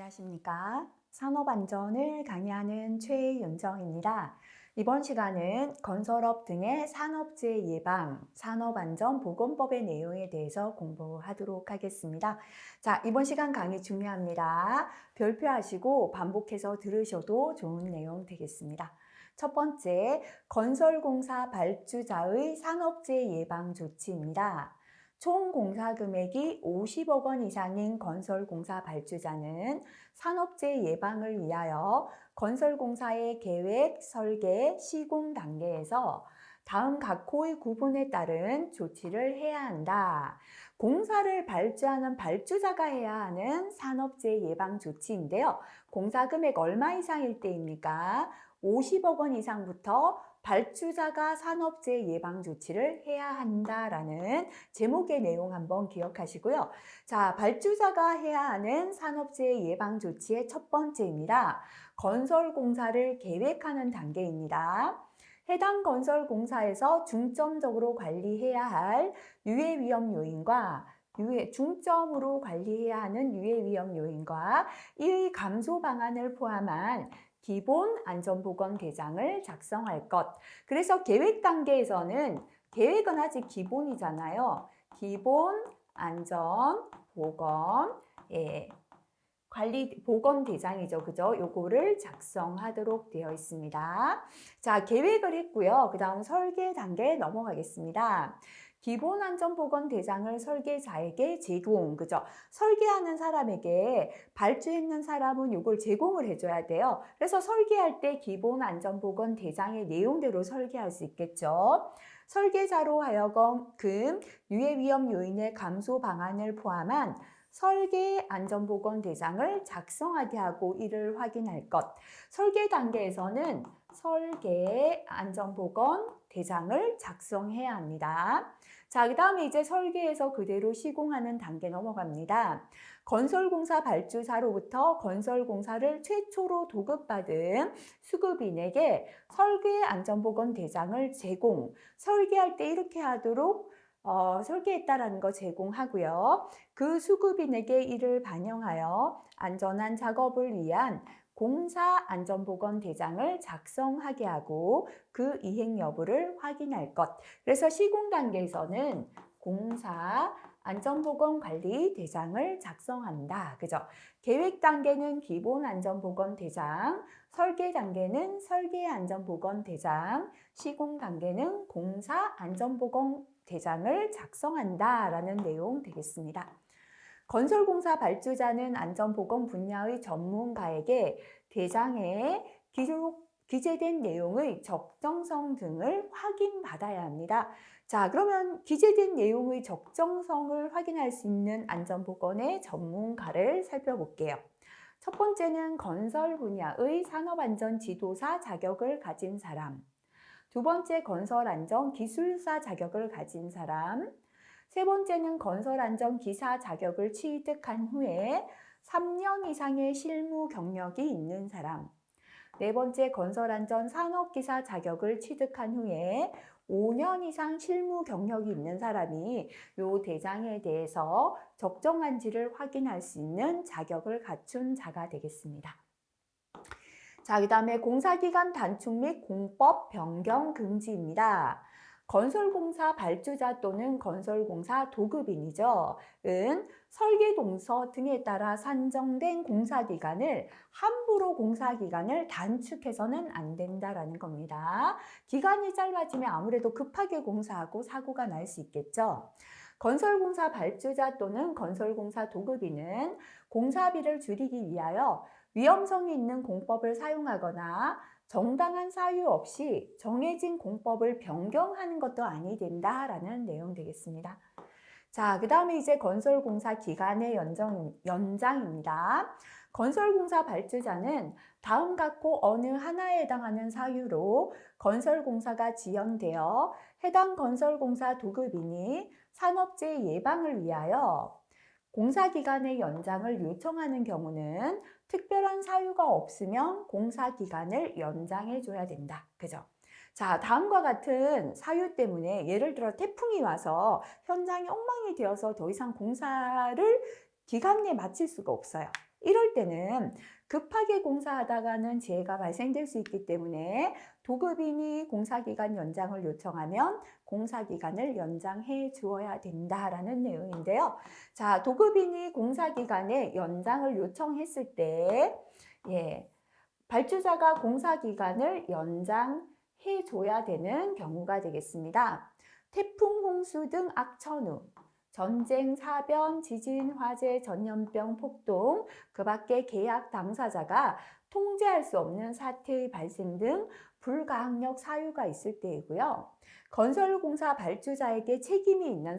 안녕하십니까. 산업안전을 강의하는 최윤정입니다. 이번 시간은 건설업 등의 산업재해 예방, 산업안전보건법의 내용에 대해서 공부하도록 하겠습니다. 자, 이번 시간 강의 중요합니다. 별표하시고 반복해서 들으셔도 좋은 내용 되겠습니다. 첫 번째, 건설공사 발주자의 산업재해 예방 조치입니다. 총 공사 금액이 50억 원 이상인 건설공사 발주자는 산업재해 예방을 위하여 건설공사의 계획, 설계, 시공 단계에서 다음 각 호의 구분에 따른 조치를 해야 한다. 공사를 발주하는 발주자가 해야 하는 산업재해 예방 조치인데요. 공사 금액 얼마 이상일 때입니까? 50억 원 이상부터 발주자가 산업재해 예방 조치를 해야 한다라는 제목의 내용 한번 기억하시고요. 자, 발주자가 해야 하는 산업재해 예방 조치의 첫 번째입니다. 건설공사를 계획하는 단계입니다. 해당 건설공사에서 중점적으로 관리해야 할 유해위험 요인과 중점으로 관리해야 하는 유해위험 요인과 이의 감소 방안을 포함한 기본 안전보건 대장을 작성할 것. 그래서 계획 단계에서는 계획은 아직 기본이잖아요. 기본 안전보건 관리 보건 대장이죠. 그죠? 요거를 작성하도록 되어 있습니다. 자, 계획을 했고요. 그 다음 설계 단계에 넘어가겠습니다. 기본 안전보건 대장을 설계자에게 제공, 그죠? 설계하는 사람에게 발주했는 사람은 이걸 제공을 해줘야 돼요. 그래서 설계할 때 기본 안전보건 대장의 내용대로 설계할 수 있겠죠. 설계자로 하여금 유해위험 요인의 감소 방안을 포함한 설계 안전보건 대장을 작성하게 하고 이를 확인할 것. 설계 단계에서는 설계 안전보건 대장을 작성해야 합니다. 자, 그 다음에 이제 설계에서 그대로 시공하는 단계 넘어갑니다. 건설공사 발주사로부터 건설공사를 최초로 도급받은 수급인에게 설계 안전보건 대장을 제공, 설계할 때 이렇게 하도록 설계했다라는 거 제공하고요. 그 수급인에게 이를 반영하여 안전한 작업을 위한 공사 안전보건 대장을 작성하게 하고 그 이행 여부를 확인할 것. 그래서 시공 단계에서는 공사 안전보건 관리 대장을 작성한다. 그죠? 계획 단계는 기본 안전보건 대장, 설계 단계는 설계 안전보건 대장, 시공 단계는 공사 안전보건 대장을 작성한다라는 내용 되겠습니다. 건설공사 발주자는 안전보건 분야의 전문가에게 대장에 기재된 내용의 적정성 등을 확인받아야 합니다. 자, 그러면 기재된 내용의 적정성을 확인할 수 있는 안전보건의 전문가를 살펴볼게요. 첫 번째는 건설 분야의 산업안전 지도사 자격을 가진 사람, 두 번째 건설안전 기술사 자격을 가진 사람, 세 번째는 건설안전 기사 자격을 취득한 후에 3년 이상의 실무 경력이 있는 사람, 네 번째 건설안전 산업기사 자격을 취득한 후에 5년 이상 실무 경력이 있는 사람이 요 대장에 대해서 적정한지를 확인할 수 있는 자격을 갖춘 자가 되겠습니다. 자, 그 다음에 공사기간 단축 및 공법 변경 금지입니다. 건설공사 발주자 또는 건설공사 도급인이죠. 설계동서 등에 따라 산정된 공사기간을 함부로 공사기간을 단축해서는 안 된다라는 겁니다. 기간이 짧아지면 아무래도 급하게 공사하고 사고가 날 수 있겠죠. 건설공사 발주자 또는 건설공사 도급인은 공사비를 줄이기 위하여 위험성이 있는 공법을 사용하거나 정당한 사유 없이 정해진 공법을 변경하는 것도 아니 된다라는 내용 되겠습니다. 자, 그 다음에 이제 건설공사 기간의 연장입니다. 건설공사 발주자는 다음 같고 어느 하나에 해당하는 사유로 건설공사가 지연되어 해당 건설공사 도급인이 산업재해 예방을 위하여 공사기간의 연장을 요청하는 경우는 특별한 사유가 없으면 공사기간을 연장해 줘야 된다. 그죠? 자, 다음과 같은 사유 때문에 예를 들어 태풍이 와서 현장이 엉망이 되어서 더 이상 공사를 기간 내에 마칠 수가 없어요. 이럴 때는 급하게 공사하다가는 재해가 발생될 수 있기 때문에 도급인이 공사기간 연장을 요청하면 공사기간을 연장해 주어야 된다라는 내용인데요. 자, 도급인이 공사기간에 연장을 요청했을 때, 발주자가 공사기간을 연장해 줘야 되는 경우가 되겠습니다. 태풍, 홍수 등 악천후, 전쟁, 사변, 지진, 화재, 전염병, 폭동, 그 밖에 계약 당사자가 통제할 수 없는 사태의 발생 등 불가항력 사유가 있을 때이고요. 건설공사 발주자에게 책임이 있는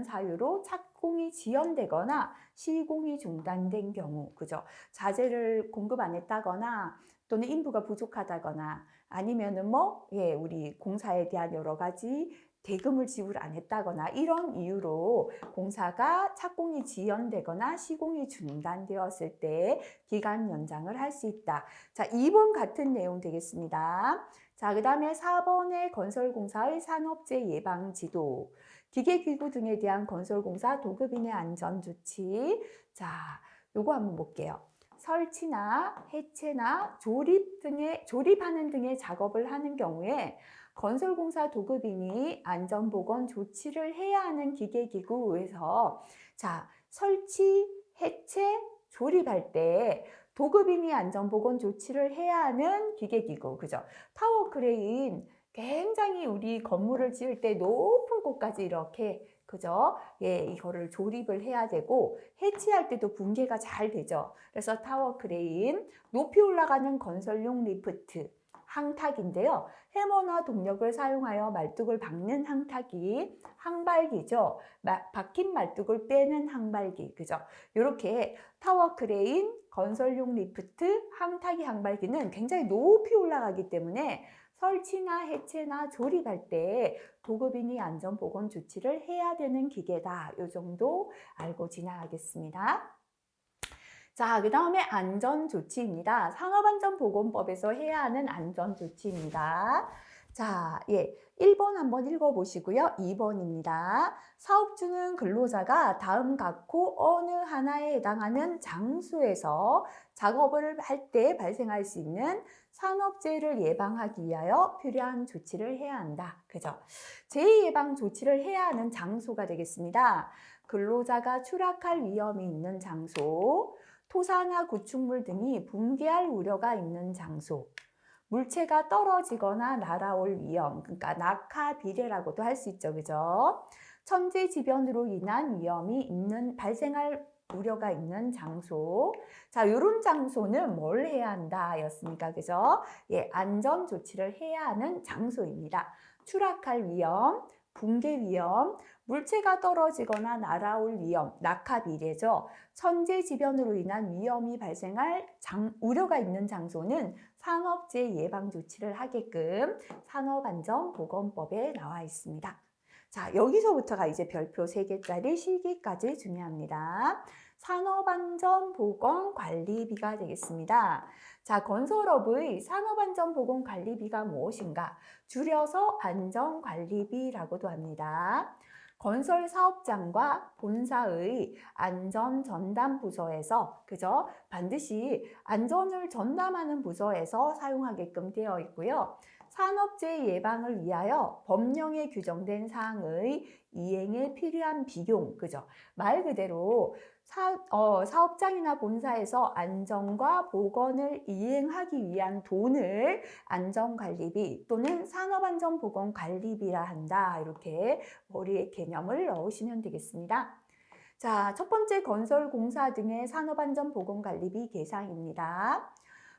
사유로, 착공이 지연되거나 시공이 중단된 경우, 그죠? 자재를 공급 안 했다거나 또는 인부가 부족하다거나 아니면은 우리 공사에 대한 여러 가지 대금을 지불 안 했다거나 이런 이유로 공사가 착공이 지연되거나 시공이 중단되었을 때 기간 연장을 할 수 있다. 자, 2번 같은 내용 되겠습니다. 자, 그 다음에 4번의 건설공사의 산업재해 예방 지도, 기계기구 등에 대한 건설공사 도급인의 안전조치. 자, 요거 한번 볼게요. 설치나 해체나 조립하는 등의 작업을 하는 경우에 건설공사 도급인이 안전보건 조치를 해야 하는 기계기구에서 자, 설치, 해체, 조립할 때 도급인이 안전보건 조치를 해야 하는 기계기구, 그죠? 타워 크레인, 굉장히 우리 건물을 지을 때 높은 곳까지 이렇게, 그죠? 이거를 조립을 해야 되고 해치할 때도 붕괴가 잘 되죠. 그래서 타워 크레인, 높이 올라가는 건설용 리프트, 항탁인데요. 해머나 동력을 사용하여 말뚝을 박는 항탁이 항발기죠. 박힌 말뚝을 빼는 항발기, 그죠? 이렇게 타워 크레인, 건설용 리프트, 항탁이 항발기는 굉장히 높이 올라가기 때문에 설치나 해체나 조립할 때 도급인이 안전보건 조치를 해야 되는 기계다. 이 정도 알고 지나가겠습니다. 자, 그 다음에 안전조치입니다. 산업안전보건법에서 해야 하는 안전조치입니다. 자, 1번 한번 읽어보시고요. 2번입니다. 사업주는 근로자가 다음 각호 어느 하나에 해당하는 장소에서 작업을 할 때 발생할 수 있는 산업재해를 예방하기 위하여 필요한 조치를 해야 한다. 그죠? 재해 예방 조치를 해야 하는 장소가 되겠습니다. 근로자가 추락할 위험이 있는 장소, 토사나 구축물 등이 붕괴할 우려가 있는 장소, 물체가 떨어지거나 날아올 위험, 그러니까 낙하 비례라고도 할 수 있죠. 그죠? 천재지변으로 인한 발생할 우려가 있는 장소. 자, 이런 장소는 뭘 해야 한다 였습니까? 그죠? 안전 조치를 해야 하는 장소입니다. 추락할 위험, 붕괴 위험, 물체가 떨어지거나 날아올 위험, 낙하 비례죠. 천재지변으로 인한 위험이 발생할 우려가 있는 장소는 산업재해 예방 조치를 하게끔 산업안전보건법에 나와 있습니다. 자, 여기서부터가 이제 별표 3개짜리 실기까지 중요합니다. 산업안전보건관리비가 되겠습니다. 자, 건설업의 산업안전보건관리비가 무엇인가? 줄여서 안전관리비라고도 합니다. 건설 사업장과 본사의 안전 전담 부서에서, 그죠? 반드시 안전을 전담하는 부서에서 사용하게끔 되어 있고요. 산업재해 예방을 위하여 법령에 규정된 사항의 이행에 필요한 비용, 그죠? 말 그대로 사업장이나 본사에서 안전과 보건을 이행하기 위한 돈을 안전관리비 또는 산업안전보건관리비라 한다. 이렇게 머리에 개념을 넣으시면 되겠습니다. 자, 첫 번째 건설공사 등의 산업안전보건관리비 계상입니다.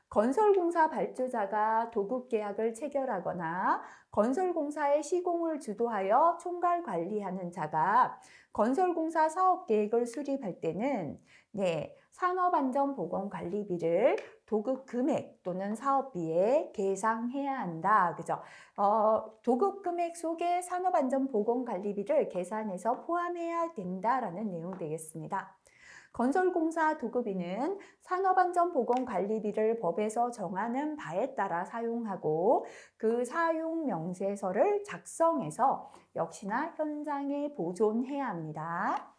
건설공사 발주자가 도급계약을 체결하거나 건설공사의 시공을 주도하여 총괄 관리하는 자가 건설공사 사업계획을 수립할 때는 산업안전보건관리비를 도급 금액 또는 사업비에 계상해야 한다. 그죠? 도급 금액 속에 산업안전보건관리비를 계산해서 포함해야 된다라는 내용 되겠습니다. 건설공사 도급인은 산업안전보건관리비를 법에서 정하는 바에 따라 사용하고 그 사용 명세서를 작성해서 역시나 현장에 보존해야 합니다.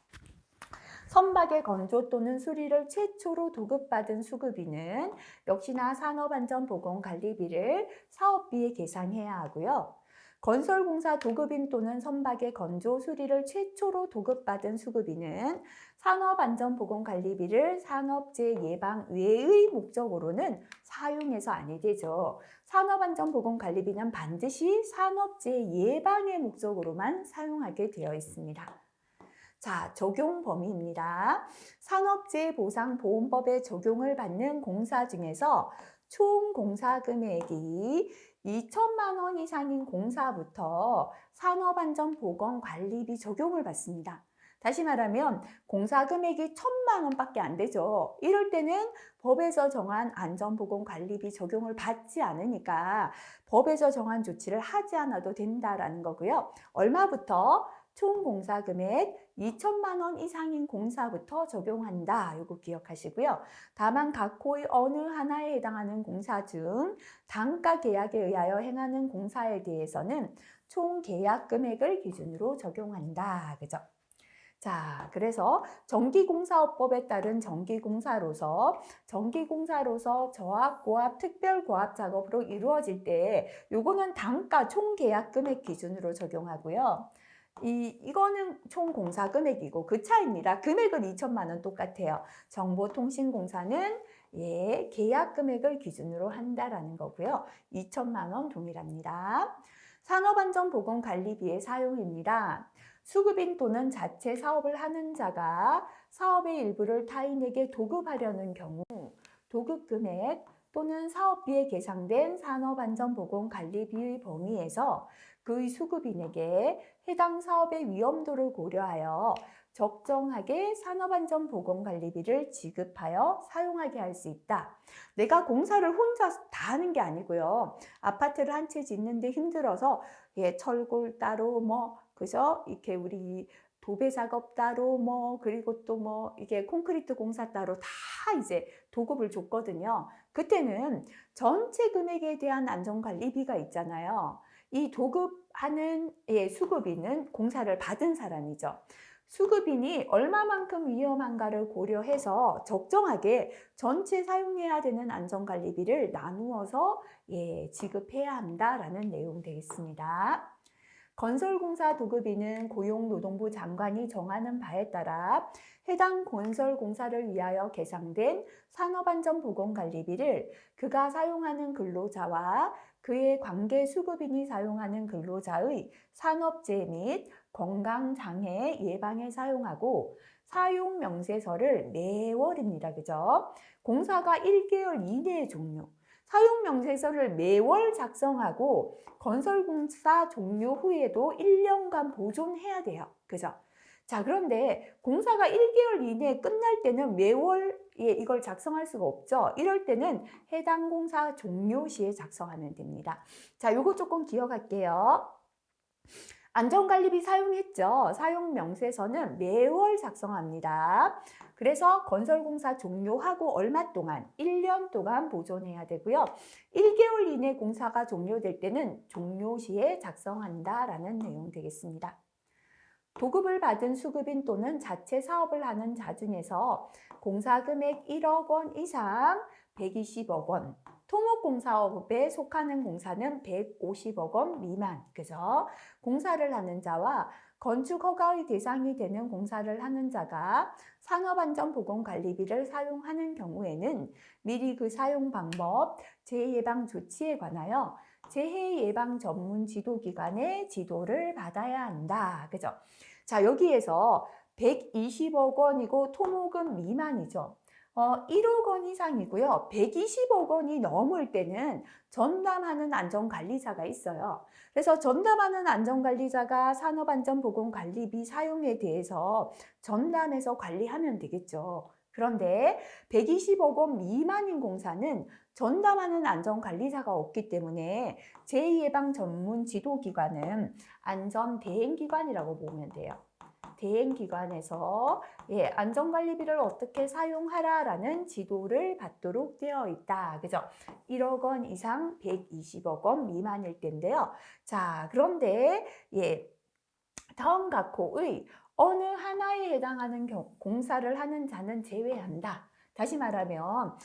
선박의 건조 또는 수리를 최초로 도급받은 수급인은 역시나 산업안전보건관리비를 사업비에 계상해야 하고요. 건설공사 도급인 또는 선박의 건조 수리를 최초로 도급받은 수급인은 산업안전보건관리비를 산업재해 예방 외의 목적으로는 사용해서 아니 되죠. 산업안전보건관리비는 반드시 산업재해 예방의 목적으로만 사용하게 되어 있습니다. 자, 적용 범위입니다. 산업재해보상보험법에 적용을 받는 공사 중에서 총 공사 금액이 2천만 원 이상인 공사부터 산업안전보건관리비 적용을 받습니다. 다시 말하면 공사 금액이 1,000만 원밖에 안 되죠. 이럴 때는 법에서 정한 안전보건관리비 적용을 받지 않으니까 법에서 정한 조치를 하지 않아도 된다라는 거고요. 얼마부터? 총 공사 금액 2천만 원 이상인 공사부터 적용한다. 이거 기억하시고요. 다만 각 호의 어느 하나에 해당하는 공사 중 단가 계약에 의하여 행하는 공사에 대해서는 총 계약 금액을 기준으로 적용한다. 그죠? 자, 그래서 전기공사업법에 따른 전기공사로서 저압, 고압, 특별고압 작업으로 이루어질 때 요거는 단가 총계약 금액 기준으로 적용하고요. 이거는 총 공사 금액이고 그 차이입니다. 금액은 2천만 원 똑같아요. 정보통신공사는 계약 금액을 기준으로 한다라는 거고요. 2천만 원 동일합니다. 산업안전보건관리비의 사용입니다. 수급인 또는 자체 사업을 하는 자가 사업의 일부를 타인에게 도급하려는 경우 도급 금액 또는 사업비에 계상된 산업안전보건관리비의 범위에서 그의 수급인에게 해당 사업의 위험도를 고려하여 적정하게 산업안전보건관리비를 지급하여 사용하게 할 수 있다. 내가 공사를 혼자 다 하는 게 아니고요. 아파트를 한 채 짓는데 힘들어서 철골 따로 그죠? 이렇게 우리 도배 작업 따로 그리고 또 이게 콘크리트 공사 따로 다 이제 도급을 줬거든요. 그때는 전체 금액에 대한 안전관리비가 있잖아요. 이 도급하는 수급인은 공사를 받은 사람이죠. 수급인이 얼마만큼 위험한가를 고려해서 적정하게 전체 사용해야 되는 안전관리비를 나누어서 지급해야 한다라는 내용 되겠습니다. 건설공사 도급인은 고용노동부 장관이 정하는 바에 따라 해당 건설공사를 위하여 계상된 산업안전보건관리비를 그가 사용하는 근로자와 그의 관계 수급인이 사용하는 근로자의 산업재해 및 건강장애 예방에 사용하고 사용명세서를 매월입니다. 그죠? 공사가 1개월 이내에 종료. 사용명세서를 매월 작성하고 건설공사 종료 후에도 1년간 보존해야 돼요. 그죠? 자, 그런데 공사가 1개월 이내에 끝날 때는 매월 이걸 작성할 수가 없죠. 이럴 때는 해당 공사 종료 시에 작성하면 됩니다. 자, 요거 조금 기억할게요. 안전관리비 사용했죠. 사용명세서는 매월 작성합니다. 그래서 건설공사 종료하고 얼마 동안? 1년 동안 보존해야 되고요. 1개월 이내 공사가 종료될 때는 종료 시에 작성한다라는 내용 되겠습니다. 도급을 받은 수급인 또는 자체 사업을 하는 자 중에서 공사금액 1억 원 이상 120억 원, 토목공사업에 속하는 공사는 150억 원 미만, 그죠? 공사를 하는 자와 건축허가의 대상이 되는 공사를 하는 자가 산업안전보건관리비를 사용하는 경우에는 미리 그 사용 방법, 재해예방 조치에 관하여 재해예방 전문 지도기관의 지도를 받아야 한다. 그죠? 자, 여기에서 120억 원이고 토목은 미만이죠. 1억 원 이상이고요. 120억 원이 넘을 때는 전담하는 안전관리자가 있어요. 그래서 전담하는 안전관리자가 산업안전보건관리비 사용에 대해서 전담해서 관리하면 되겠죠. 그런데 120억 원 미만인 공사는 전담하는 안전관리자가 없기 때문에 재해예방 전문 지도기관은 안전대행기관이라고 보면 돼요. 대행기관에서 안전관리비를 어떻게 사용하라라는 지도를 받도록 되어 있다. 그죠? 1억 원 이상 120억 원 미만일 텐데요. 자, 그런데 다음 각 호의 어느 하나에 해당하는 공사를 하는 자는 제외한다. 다시 말하면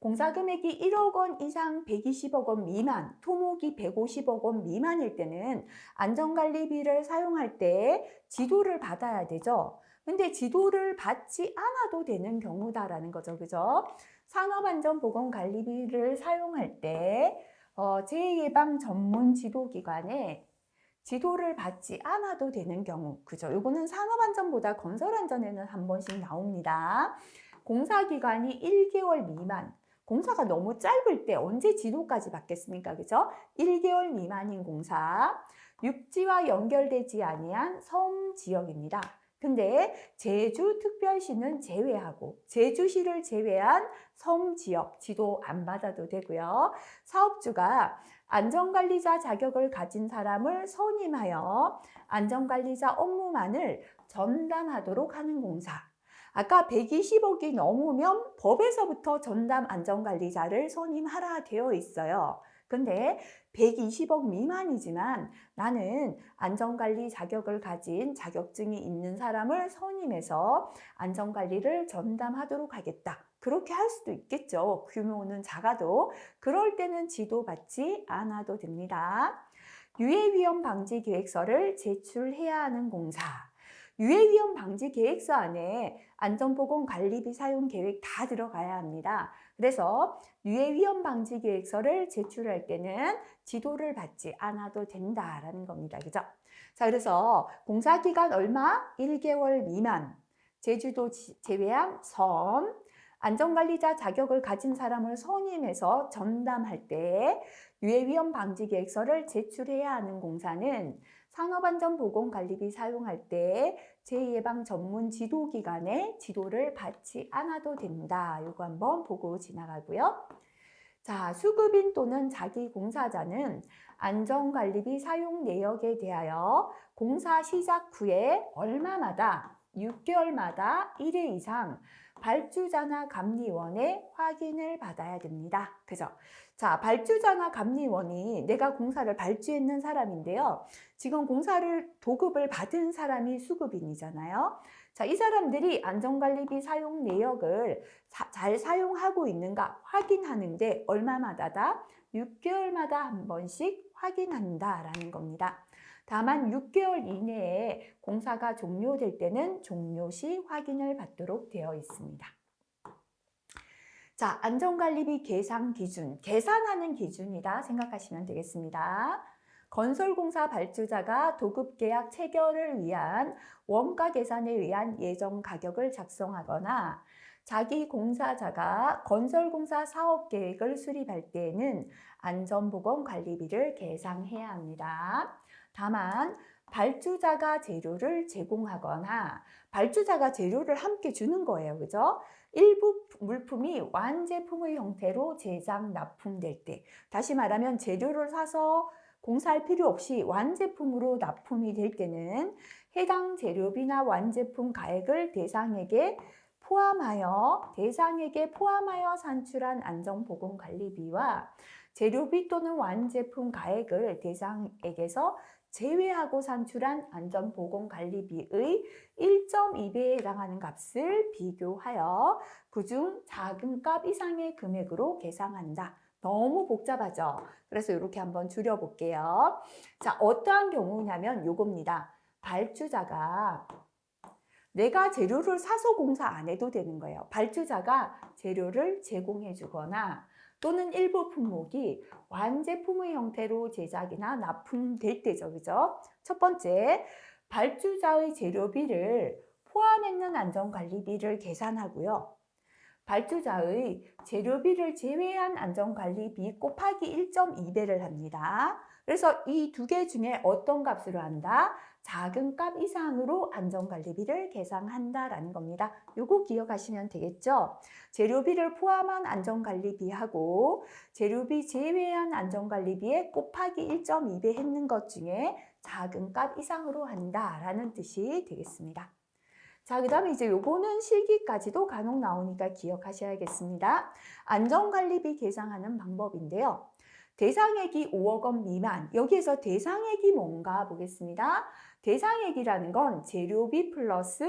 공사 금액이 1억 원 이상 120억 원 미만, 토목이 150억 원 미만일 때는 안전관리비를 사용할 때 지도를 받아야 되죠. 근데 지도를 받지 않아도 되는 경우다라는 거죠. 그죠? 산업안전보건관리비를 사용할 때 재해예방 전문 지도기관에 지도를 받지 않아도 되는 경우, 그죠? 요거는 산업안전보다 건설안전에는 한 번씩 나옵니다. 공사기간이 1개월 미만, 공사가 너무 짧을 때 언제 지도까지 받겠습니까? 그죠? 1개월 미만인 공사, 육지와 연결되지 아니한 섬 지역입니다. 근데 제주특별시는 제외하고 제주시를 제외한 섬 지역 지도 안 받아도 되고요. 사업주가 안전관리자 자격을 가진 사람을 선임하여 안전관리자 업무만을 전담하도록 하는 공사. 아까 120억이 넘으면 법에서부터 전담 안전관리자를 선임하라 되어 있어요. 근데 120억 미만이지만 나는 안전관리 자격을 가진 자격증이 있는 사람을 선임해서 안전관리를 전담하도록 하겠다. 그렇게 할 수도 있겠죠. 규모는 작아도. 그럴 때는 지도받지 않아도 됩니다. 유해위험 방지 계획서를 제출해야 하는 공사. 유해위험 방지 계획서 안에 안전보건관리비 사용 계획 다 들어가야 합니다. 그래서 유해위험 방지 계획서를 제출할 때는 지도를 받지 않아도 된다라는 겁니다. 그죠? 자, 그래서 공사기간 얼마? 1개월 미만. 제주도 제외한 섬. 안전관리자 자격을 가진 사람을 선임해서 전담할 때 유해위험 방지 계획서를 제출해야 하는 공사는 산업안전보건관리비 사용할 때 재해예방 전문 지도기관의 지도를 받지 않아도 된다. 이거 한번 보고 지나가고요. 자, 수급인 또는 자기 공사자는 안전관리비 사용 내역에 대하여 공사 시작 후에 얼마마다 6개월마다 1회 이상 발주자나 감리원의 확인을 받아야 됩니다. 그죠? 자, 발주자나 감리원이 내가 공사를 발주했는 사람인데요. 지금 공사를 도급을 받은 사람이 수급인이잖아요. 자, 이 사람들이 안전관리비 사용 내역을 잘 사용하고 있는가 확인하는데 얼마마다다? 6개월마다 한 번씩 확인한다라는 겁니다. 다만 6개월 이내에 공사가 종료될 때는 종료 시 확인을 받도록 되어 있습니다. 자, 안전관리비 계산 기준, 계산하는 기준이다 생각하시면 되겠습니다. 건설공사 발주자가 도급계약 체결을 위한 원가 계산에 의한 예정 가격을 작성하거나 자기 공사자가 건설공사 사업계획을 수립할 때에는 안전보건관리비를 계상해야 합니다. 다만 발주자가 재료를 제공하거나 발주자가 재료를 함께 주는 거예요. 그죠? 일부 물품이 완제품의 형태로 제작, 납품될 때, 다시 말하면 재료를 사서 공사할 필요 없이 완제품으로 납품이 될 때는 해당 재료비나 완제품 가액을 대상에게 포함하여 산출한 안전보건관리비와 재료비 또는 완제품 가액을 대상에게서 제외하고 산출한 안전보건관리비의 1.2배에 해당하는 값을 비교하여 그중 작은 값 이상의 금액으로 계상한다. 너무 복잡하죠? 그래서 이렇게 한번 줄여볼게요. 자, 어떠한 경우냐면 요겁니다. 발주자가 내가 재료를 사서 공사 안 해도 되는 거예요. 발주자가 재료를 제공해 주거나 또는 일부 품목이 완제품의 형태로 제작이나 납품될 때죠. 그죠? 첫 번째, 발주자의 재료비를 포함했는 안전관리비를 계산하고요. 발주자의 재료비를 제외한 안전관리비 곱하기 1.2배를 합니다. 그래서 이 두 개 중에 어떤 값으로 한다? 작은 값 이상으로 안전관리비를 계산한다라는 겁니다. 요거 기억하시면 되겠죠? 재료비를 포함한 안전관리비하고 재료비 제외한 안전관리비에 곱하기 1.2배 했는 것 중에 작은 값 이상으로 한다라는 뜻이 되겠습니다. 자, 그 다음에 이제 요거는 실기까지도 간혹 나오니까 기억하셔야겠습니다. 안전관리비 계상하는 방법인데요. 대상액이 5억 원 미만. 여기에서 대상액이 뭔가 보겠습니다. 대상액이라는 건 재료비 플러스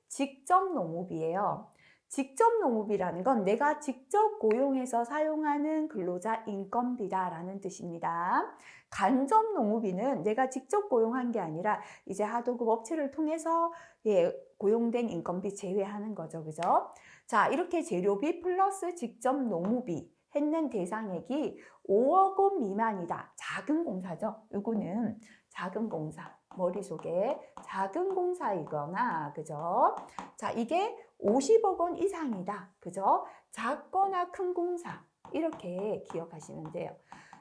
직접 농업이에요. 직접 농업이라는 건 내가 직접 고용해서 사용하는 근로자 인건비다라는 뜻입니다. 간접 농업비는 내가 직접 고용한 게 아니라 이제 하도급 업체를 통해서 고용된 인건비 제외하는 거죠. 그죠? 자, 이렇게 재료비 플러스 직접 농업비 했는 대상액이 5억 원 미만이다. 작은 공사죠. 이거는 작은 공사. 머릿속에 작은 공사이거나, 그죠? 자, 이게 50억 원 이상이다. 그죠? 작거나 큰 공사. 이렇게 기억하시면 돼요.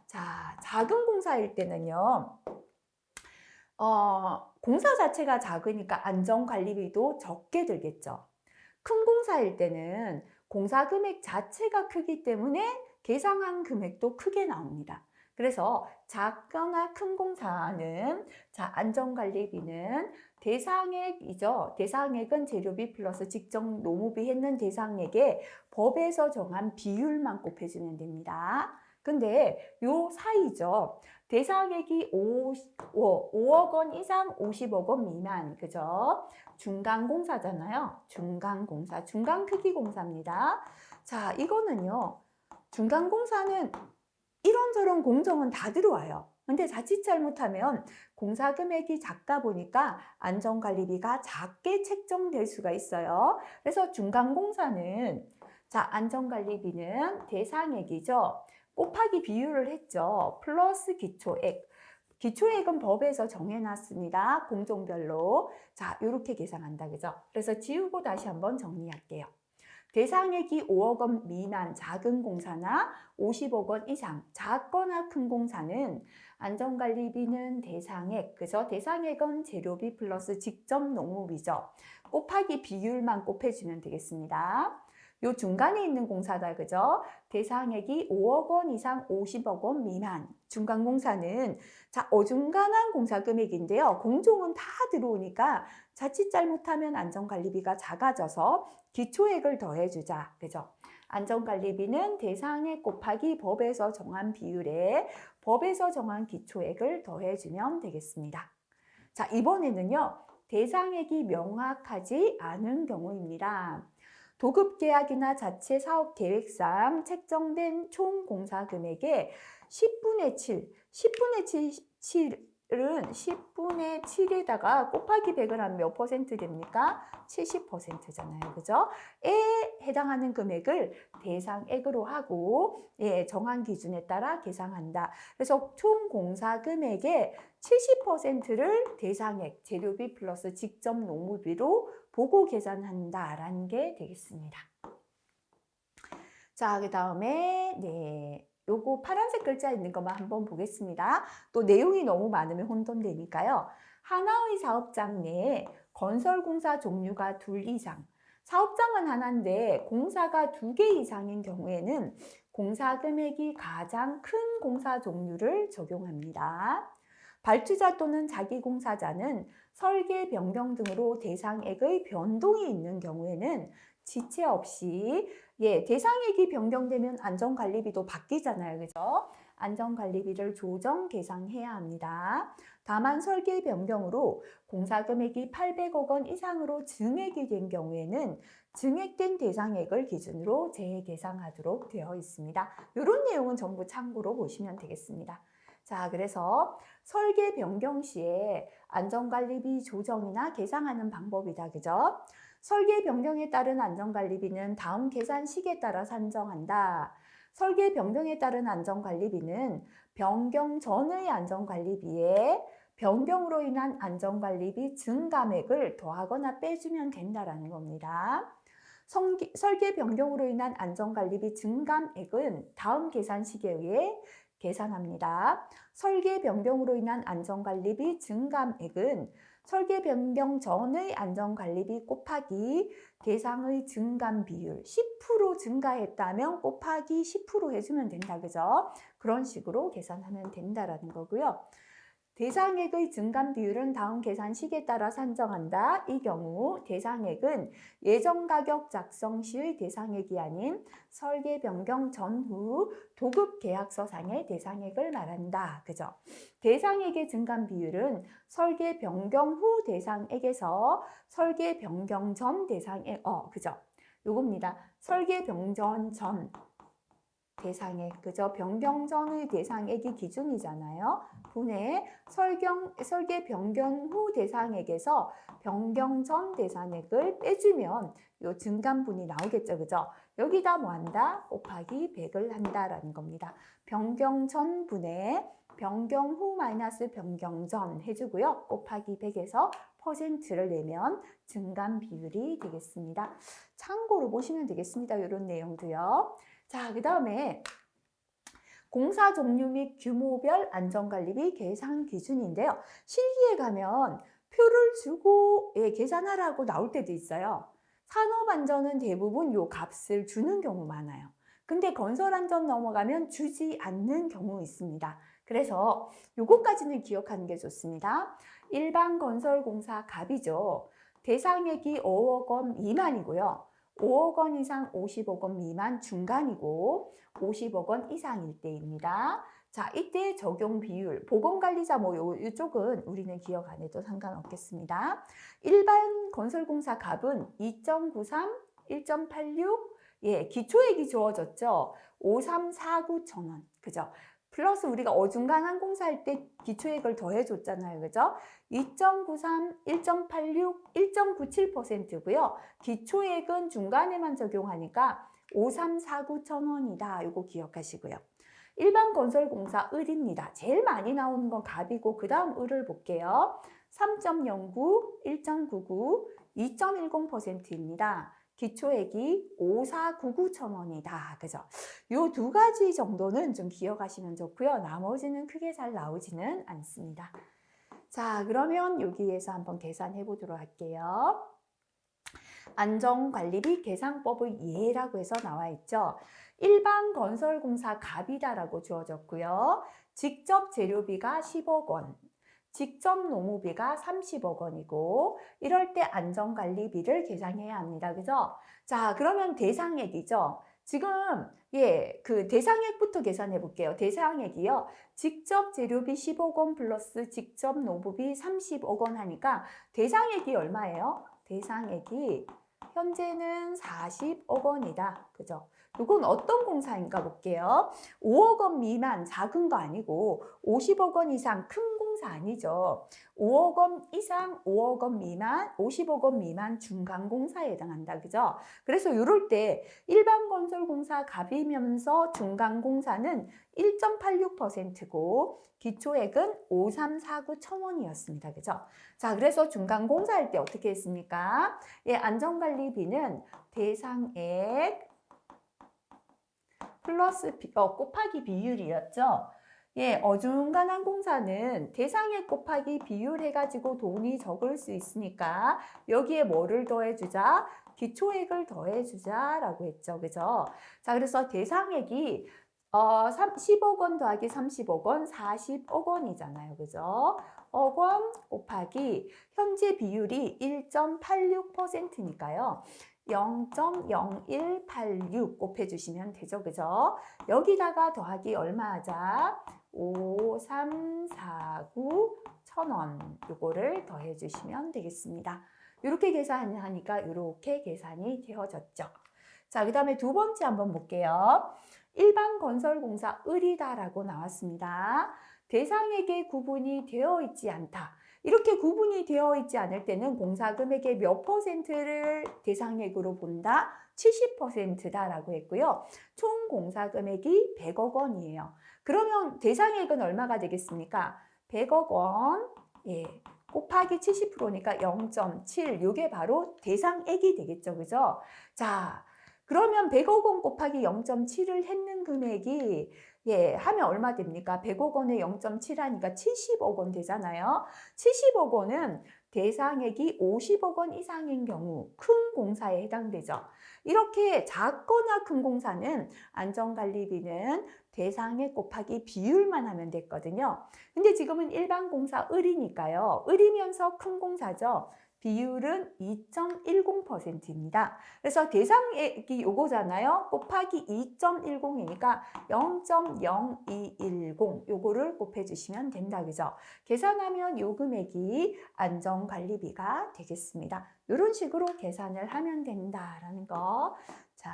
자, 작은 공사일 때는요, 공사 자체가 작으니까 안전관리비도 적게 들겠죠. 큰 공사일 때는 공사 금액 자체가 크기 때문에 계상한 금액도 크게 나옵니다. 그래서 작거나 큰 공사는 안전관리비는 대상액이죠. 대상액은 재료비 플러스 직접 노무비 했는 대상액에 법에서 정한 비율만 곱해주면 됩니다. 근데 요 사이죠. 대상액이 5억 원 이상 50억 원 미만, 그죠? 중간공사잖아요. 중간공사, 중간 크기 공사입니다. 자, 이거는요. 중간공사는 이런저런 공정은 다 들어와요. 근데 자칫 잘못하면 공사 금액이 작다 보니까 안전관리비가 작게 책정될 수가 있어요. 그래서 중간공사는 안전관리비는 대상액이죠. 곱하기 비율을 했죠. 플러스 기초액. 기초액은 법에서 정해놨습니다. 공종별로. 자, 이렇게 계산한다. 그죠? 그래서 지우고 다시 한번 정리할게요. 대상액이 5억 원 미만 작은 공사나 50억 원 이상 작거나 큰 공사는 안전관리비는 대상액, 그죠? 대상액은 재료비 플러스 직접 농업이죠. 곱하기 비율만 곱해주면 되겠습니다. 요 중간에 있는 공사다, 그죠? 대상액이 5억 원 이상 50억 원 미만. 중간공사는 어중간한 공사 금액인데요. 공종은 다 들어오니까 자칫 잘못하면 안전관리비가 작아져서 기초액을 더해주자, 그죠? 안전관리비는 대상액 곱하기 법에서 정한 비율에 법에서 정한 기초액을 더해주면 되겠습니다. 자, 이번에는요. 대상액이 명확하지 않은 경우입니다. 도급계약이나 자체 사업 계획상 책정된 총 공사 금액의 10분의 7, 10분의 7은 10분의 7에다가 곱하기 100을 하면 몇 퍼센트 됩니까? 70%잖아요. 그죠? 에 해당하는 금액을 대상액으로 하고 정한 기준에 따라 계상한다. 그래서 총 공사 금액의 70%를 대상액, 재료비 플러스 직접 농무비로 보고 계산한다라는 게 되겠습니다. 자, 그 다음에 요거 파란색 글자 있는 것만 한번 보겠습니다. 또 내용이 너무 많으면 혼돈되니까요. 하나의 사업장 내에 건설공사 종류가 둘 이상, 사업장은 하나인데 공사가 2개 이상인 경우에는 공사 금액이 가장 큰 공사 종류를 적용합니다. 발주자 또는 자기공사자는 설계 변경 등으로 대상액의 변동이 있는 경우에는 지체 없이 대상액이 변경되면 안전관리비도 바뀌잖아요. 그죠? 안전관리비를 조정 계상해야 합니다. 다만 설계 변경으로 공사 금액이 800억 원 이상으로 증액이 된 경우에는 증액된 대상액을 기준으로 재계상하도록 되어 있습니다. 이런 내용은 전부 참고로 보시면 되겠습니다. 자, 그래서 설계 변경 시에 안전관리비 조정이나 계상하는 방법이다. 그죠? 설계 변경에 따른 안전관리비는 다음 계산식에 따라 산정한다. 설계 변경에 따른 안전관리비는 변경 전의 안전관리비에 변경으로 인한 안전관리비 증감액을 더하거나 빼주면 된다라는 겁니다. 설계 변경으로 인한 안전관리비 증감액은 다음 계산식에 의해 계산합니다. 설계 변경으로 인한 안전관리비 증감액은 설계 변경 전의 안전관리비 곱하기 대상의 증감 비율 10% 증가했다면 곱하기 10% 해주면 된다. 그죠? 그런 식으로 계산하면 된다라는 거고요. 대상액의 증감 비율은 다음 계산식에 따라 산정한다. 이 경우 대상액은 예정가격 작성 시의 대상액이 아닌 설계 변경 전후 도급 계약서상의 대상액을 말한다. 그죠? 대상액의 증감 비율은 설계 변경 후 대상액에서 설계 변경 전 대상액, 그죠? 요겁니다. 설계 변경 전 대상액, 그죠? 변경 전의 대상액이 기준이잖아요. 분의 설계 변경 후 대상액에서 변경 전 대상액을 빼주면 요 증감분이 나오겠죠, 그죠? 여기다 뭐 한다? 곱하기 100을 한다라는 겁니다. 변경 전 분의 변경 후 마이너스 변경 전 해주고요. 곱하기 100에서 퍼센트를 내면 증감 비율이 되겠습니다. 참고로 보시면 되겠습니다. 이런 내용도요. 자, 그 다음에 공사 종류 및 규모별 안전관리비 계산 기준인데요. 실기에 가면 표를 주고 계산하라고 나올 때도 있어요. 산업안전은 대부분 요 값을 주는 경우 많아요. 근데 건설안전 넘어가면 주지 않는 경우 있습니다. 그래서 요거까지는 기억하는 게 좋습니다. 일반 건설공사 값이죠. 대상액이 5억 원 미만이고요. 5억 원 이상 50억 원 미만 중간이고 50억 원 이상일 때입니다. 자, 이때 적용 비율, 보건관리자 이쪽은 우리는 기억 안 해도 상관없겠습니다. 일반 건설공사 값은 2.93, 1.86, 기초액이 주어졌죠. 5349 천원, 그죠? 플러스 우리가 어중간한 공사할 때 기초액을 더해줬잖아요. 그죠? 2.93, 1.86, 1.97%고요. 기초액은 중간에만 적용하니까 5349 천원이다. 이거 기억하시고요. 일반 건설공사 을입니다. 제일 많이 나오는 건 갑이고 그 다음 을을 볼게요. 3.09, 1.99, 2.10%입니다. 기초액이 5499 천원이다. 그죠? 요 두 가지 정도는 좀 기억하시면 좋고요. 나머지는 크게 잘 나오지는 않습니다. 자, 그러면 여기에서 한번 계산해 보도록 할게요. 안전관리비 계산법의 예라고 해서 나와 있죠. 일반 건설공사 갑이다라고 주어졌고요. 직접 재료비가 10억 원. 직접 노무비가 30억 원이고 이럴 때 안전관리비를 계산해야 합니다. 그죠? 자, 그러면 대상액이죠. 지금 그 대상액부터 계산해 볼게요. 대상액이요. 직접 재료비 10억 원 플러스 직접 노무비 30억 원 하니까 대상액이 얼마예요? 대상액이 현재는 40억 원이다. 그죠? 이건 어떤 공사인가 볼게요. 5억 원 미만 작은 거 아니고 50억 원 이상 큰 공사 아니죠. 5억 원 이상 5억 원 미만 50억 원 미만 중간 공사에 해당한다. 그죠? 그래서 이럴 때 일반 건설 공사 갑이면서 중간 공사는 1.86%고 기초액은 5349 천원이었습니다. 그죠? 자, 그래서 중간 공사할 때 어떻게 했습니까? 안전관리비는 대상액 플러스 곱하기 비율이었죠. 어중간한 공사는 대상액 곱하기 비율 해가지고 돈이 적을 수 있으니까 여기에 뭐를 더해주자? 기초액을 더해주자라고 했죠. 그죠? 자, 그래서 대상액이 10억 원 더하기 30억 원, 40억 원이잖아요. 그죠? 억 원 곱하기 현재 비율이 1.86%니까요. 0.0186 곱해주시면 되죠. 그죠? 여기다가 더하기 얼마 하자? 5349 천원 요거를 더해주시면 되겠습니다. 이렇게 계산하니까 이렇게 계산이 되어졌죠. 자, 그 다음에 두 번째 한번 볼게요. 일반 건설공사 을이다라고 나왔습니다. 대상액의 구분이 되어 있지 않다. 이렇게 구분이 되어 있지 않을 때는 공사금액의 몇 퍼센트를 대상액으로 본다? 70%다라고 했고요. 총 공사금액이 100억 원이에요. 그러면 대상액은 얼마가 되겠습니까? 100억 원 곱하기 70%니까 0.7 이게 바로 대상액이 되겠죠. 그죠? 자, 그러면 100억 원 곱하기 0.7을 했는 금액이 하면 얼마 됩니까? 100억 원에 0.7 하니까 70억 원 되잖아요. 70억 원은 대상액이 50억 원 이상인 경우 큰 공사에 해당되죠. 이렇게 작거나 큰 공사는 안전관리비는 대상액 곱하기 비율만 하면 됐거든요. 근데 지금은 일반 공사 을이니까요. 을이면서 큰 공사죠. 비율은 2.10%입니다. 그래서 대상액이 요거잖아요. 곱하기 2.10이니까 0.0210 요거를 곱해주시면 된다. 그죠? 계산하면 요 금액이 안전관리비가 되겠습니다. 이런 식으로 계산을 하면 된다라는 거. 자,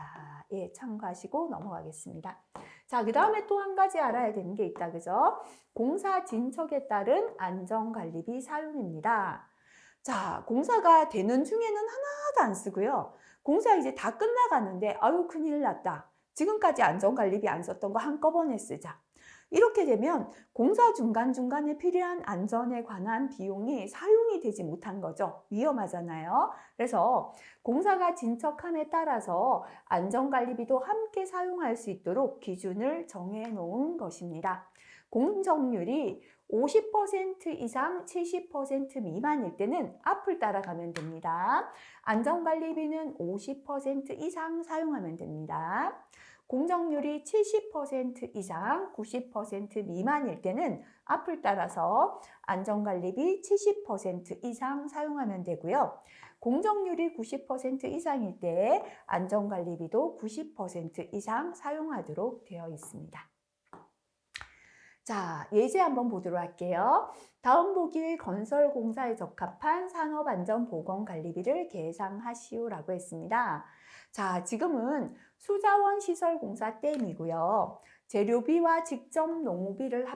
예, 참고하시고 넘어가겠습니다. 자, 그 다음에 또 한 가지 알아야 되는 게 있다. 그죠? 공사 진척에 따른 안전관리비 사용입니다. 자, 공사가 되는 중에는 하나도 안 쓰고요. 공사 이제 다 끝나가는데 아유 큰일 났다. 지금까지 안전관리비 안 썼던 거 한꺼번에 쓰자. 이렇게 되면 공사 중간중간에 필요한 안전에 관한 비용이 사용이 되지 못한 거죠. 위험하잖아요. 그래서 공사가 진척함에 따라서 안전관리비도 함께 사용할 수 있도록 기준을 정해 놓은 것입니다. 공정률이 50% 이상 70% 미만일 때는 앞을 따라가면 됩니다. 안전관리비는 50% 이상 사용하면 됩니다. 공정률이 70% 이상 90% 미만일 때는 앞을 따라서 안전관리비 70% 이상 사용하면 되고요. 공정률이 90% 이상일 때 안전관리비도 90% 이상 사용하도록 되어 있습니다. 자, 예제 한번 보도록 할게요. 다음 보기 건설공사에 적합한 산업안전보건관리비를 계상하시오라고 했습니다. 자, 지금은 수자원 시설공사 댐이고요. 재료비와 직접 농무비를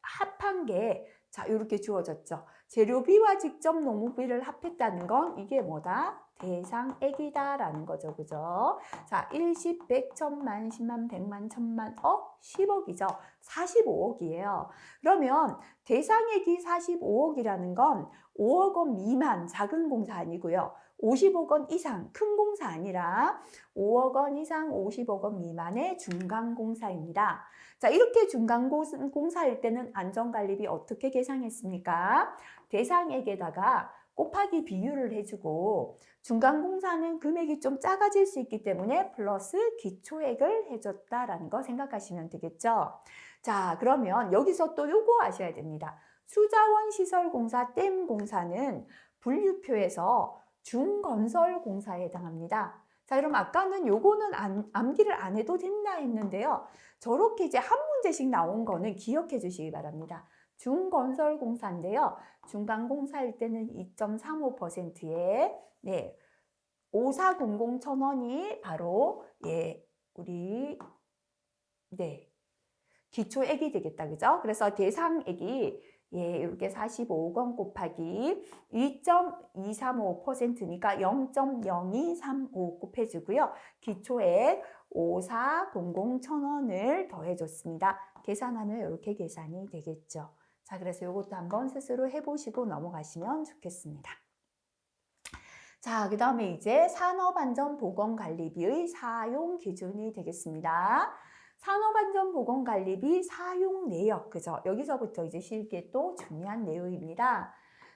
합한 게 자, 이렇게 주어졌죠. 재료비와 직접 농무비를 합했다는 건 이게 뭐다? 대상액이다라는 거죠. 그죠? 자, 1, 10, 100, 1000만, 10만, 100만, 1000만, 10억이죠. 45억이에요. 그러면 대상액이 45억이라는 건 5억 원 미만 작은 공사 아니고요. 50억 원 이상 큰 공사 아니라 5억 원 이상 50억 원 미만의 중간 공사입니다. 자, 이렇게 중간 공사일 때는 안전관리비 어떻게 계상했습니까? 대상액에다가 곱하기 비율을 해주고 중간 공사는 금액이 좀 작아질 수 있기 때문에 플러스 기초액을 해줬다라는 거 생각하시면 되겠죠. 자, 그러면 여기서 또 요거 아셔야 됩니다. 수자원 시설공사 댐 공사는 분류표에서 중건설공사에 해당합니다. 자, 그럼 아까는 요거는 암기를 안 해도 된다 했는데요. 저렇게 이제 한 문제씩 나온 거는 기억해 주시기 바랍니다. 중건설공사인데요. 중간공사일 때는 2.35%에 네, 5400 천원이 바로 예, 우리 네, 기초액이 되겠다. 그죠? 그래서 대상액이 예, 이렇게 45억 원 곱하기 2.235%니까 0.0235 곱해주고요. 기초액 5400 천원을 더해줬습니다. 계산하면 이렇게 계산이 되겠죠. 자, 그래서 이것도 한번 스스로 해보시고 넘어가시면 좋겠습니다. 자, 그 다음에 이제 산업안전보건관리비의 사용 기준이 되겠습니다. 산업안전보건관리비 사용 내역, 그죠? 여기서부터 이제 실게 또 중요한 내용입니다.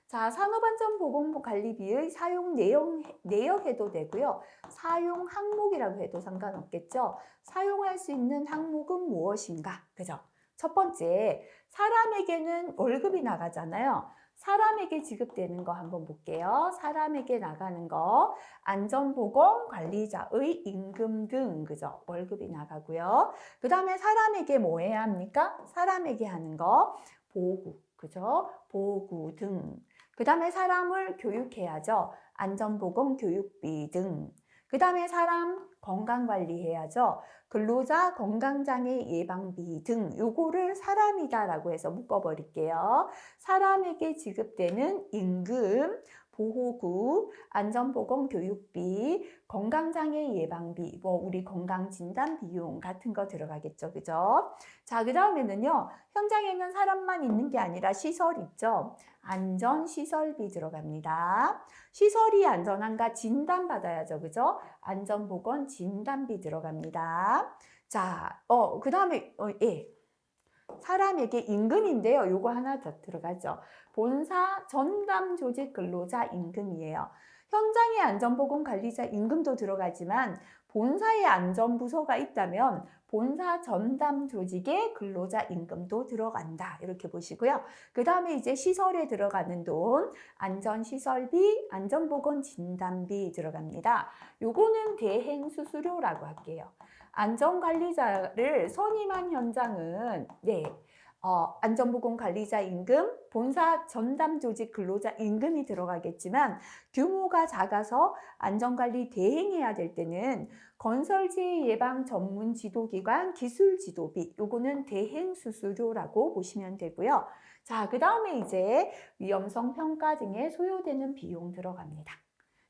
자, 산업안전보건관리비의 사용 내역 해도 되고요. 사용 항목이라고 해도 상관없겠죠. 사용할 수 있는 항목은 무엇인가? 그죠? 첫 번째, 사람에게는 월급이 나가잖아요. 사람에게 지급되는 거 한번 볼게요. 사람에게 나가는 거, 안전보건관리자의 임금 등, 그죠? 월급이 나가고요. 그 다음에 사람에게 뭐 해야 합니까? 사람에게 하는 거, 보구, 그죠? 보구 등. 그 다음에 사람을 교육해야죠. 안전보건교육비 등. 그 다음에 사람 건강관리해야죠. 근로자 건강장애 예방비 등 요거를 사람이다라고 해서 묶어버릴게요. 사람에게 지급되는 임금, 보호구, 안전보건교육비, 건강장애 예방비, 뭐 우리 건강진단 비용 같은 거 들어가겠죠. 그죠? 자, 그 다음에는요. 현장에는 사람만 있는 게 아니라 시설 있죠. 안전시설비 들어갑니다. 시설이 안전한가 진단받아야죠. 그죠? 안전보건 진단비 들어갑니다. 자, 그 다음에, 예. 사람에게 임금인데요. 요거 하나 더 들어가죠. 본사 전담 조직 근로자 임금이에요. 현장의 안전보건 관리자 임금도 들어가지만 본사에 안전부서가 있다면 본사 전담 조직의 근로자 임금도 들어간다. 이렇게 보시고요. 그 다음에 이제 시설에 들어가는 돈, 안전시설비, 안전보건진단비 들어갑니다. 요거는 대행수수료라고 할게요. 안전관리자를 선임한 현장은 안전보건관리자 임금, 본사 전담 조직 근로자 임금이 들어가겠지만 규모가 작아서 안전관리 대행해야 될 때는 건설재해 예방 전문 지도기관 기술 지도비, 요거는 대행 수수료라고 보시면 되고요. 자, 그 다음에 이제 위험성 평가 등에 소요되는 비용 들어갑니다.